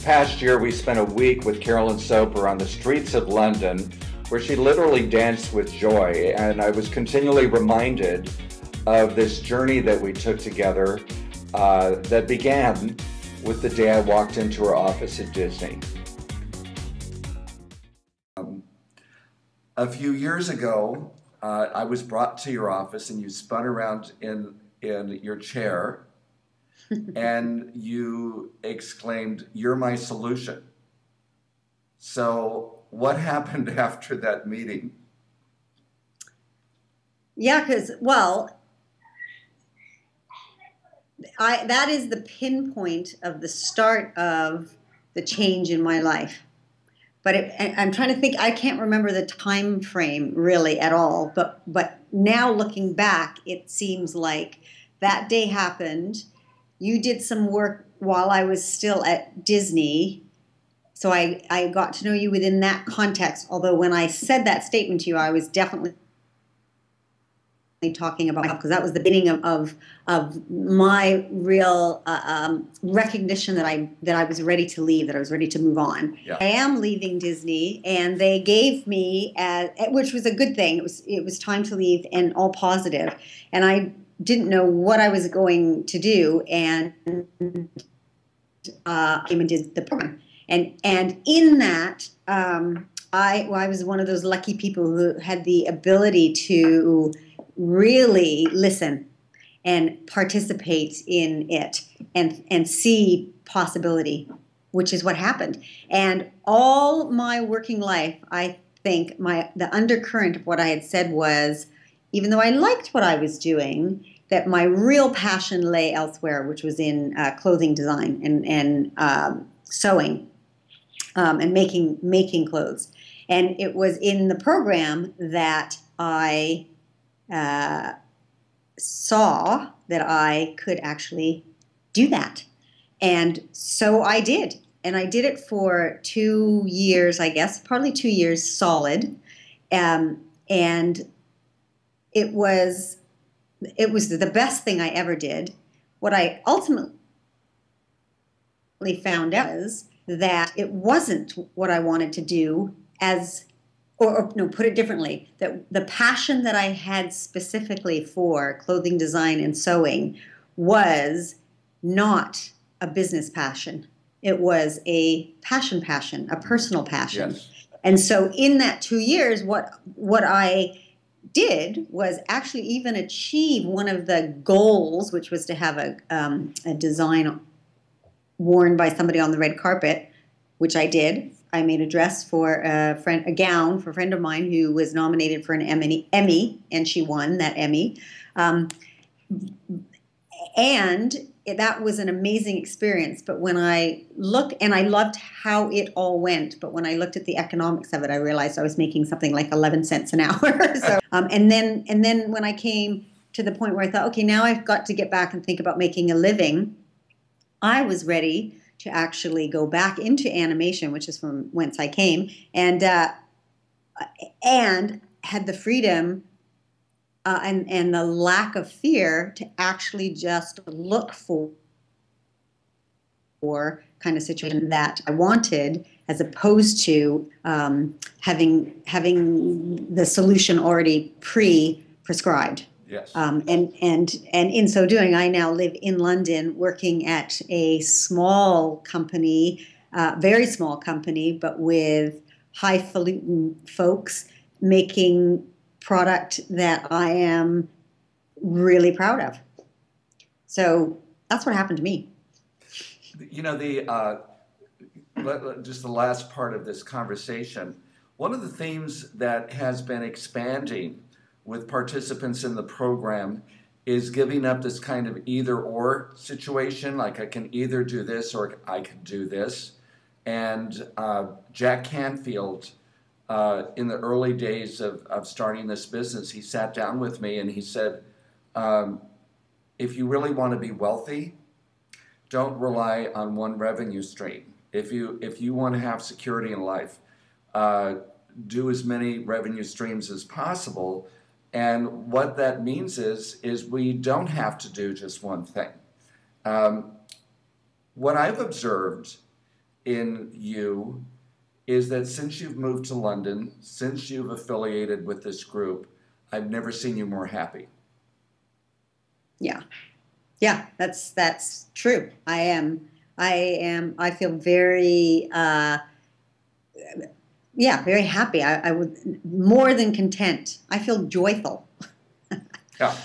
past year, we spent a week with Carolyn Soper on the streets of London, where she literally danced with joy. And I was continually reminded of this journey that we took together that began with the day I walked into her office at Disney. A few years ago, I was brought to your office and you spun around in your chair and you exclaimed, "You're my solution." So what happened after that meeting? Yeah, because, well, that is the pinpoint of the start of the change in my life. But I'm trying to think, I can't remember the time frame really at all, but now looking back, it seems like that day happened. You did some work while I was still at Disney, so I got to know you within that context, although when I said that statement to you, I was definitely talking about, because that was the beginning of my real recognition that I was ready to leave, that I was ready to move on. Yeah. I am leaving Disney, and they gave me, which was a good thing. It was time to leave and all positive, and I didn't know what I was going to do, and came and did the program, and in that I was one of those lucky people who had the ability to really listen and participate in it and see possibility, which is what happened. And all my working life, I think the undercurrent of what I had said was, even though I liked what I was doing, that my real passion lay elsewhere, which was in clothing design and sewing and making clothes. And it was in the program that I saw that I could actually do that. And so I did. And I did it for 2 years, I guess, probably 2 years solid. And it was the best thing I ever did. What I ultimately found out is that it wasn't what I wanted to do or no, put it differently, that the passion that I had specifically for clothing design and sewing was not a business passion. It was a passion, a personal passion. Yes. And so in that 2 years, what I did was actually even achieve one of the goals, which was to have a design worn by somebody on the red carpet, which I did. I made a dress for a gown for a friend of mine who was nominated for an Emmy, and she won that Emmy. And that was an amazing experience. But when I looked, and I loved how it all went, but when I looked at the economics of it, I realized I was making something like 11 cents an hour. So, and then when I came to the point where I thought, okay, now I've got to get back and think about making a living, I was ready to actually go back into animation, which is from whence I came, and had the freedom and the lack of fear to actually just look for kind of situation that I wanted, as opposed to having the solution already pre-prescribed. Yes. And in so doing, I now live in London, working at a small company, very small company, but with highfalutin folks making product that I am really proud of. So that's what happened to me. You know, just the last part of this conversation, one of the themes that has been expanding with participants in the program is giving up this kind of either-or situation, like I can either do this or I can do this. And Jack Canfield, in the early days of starting this business, he sat down with me and he said, if you really want to be wealthy, don't rely on one revenue stream. If you want to have security in life, do as many revenue streams as possible. And what that means is we don't have to do just one thing. What I've observed in you is that since you've moved to London, since you've affiliated with this group, I've never seen you more happy. Yeah. Yeah, that's true. I feel very yeah, very happy. I would more than content. I feel joyful. Yeah.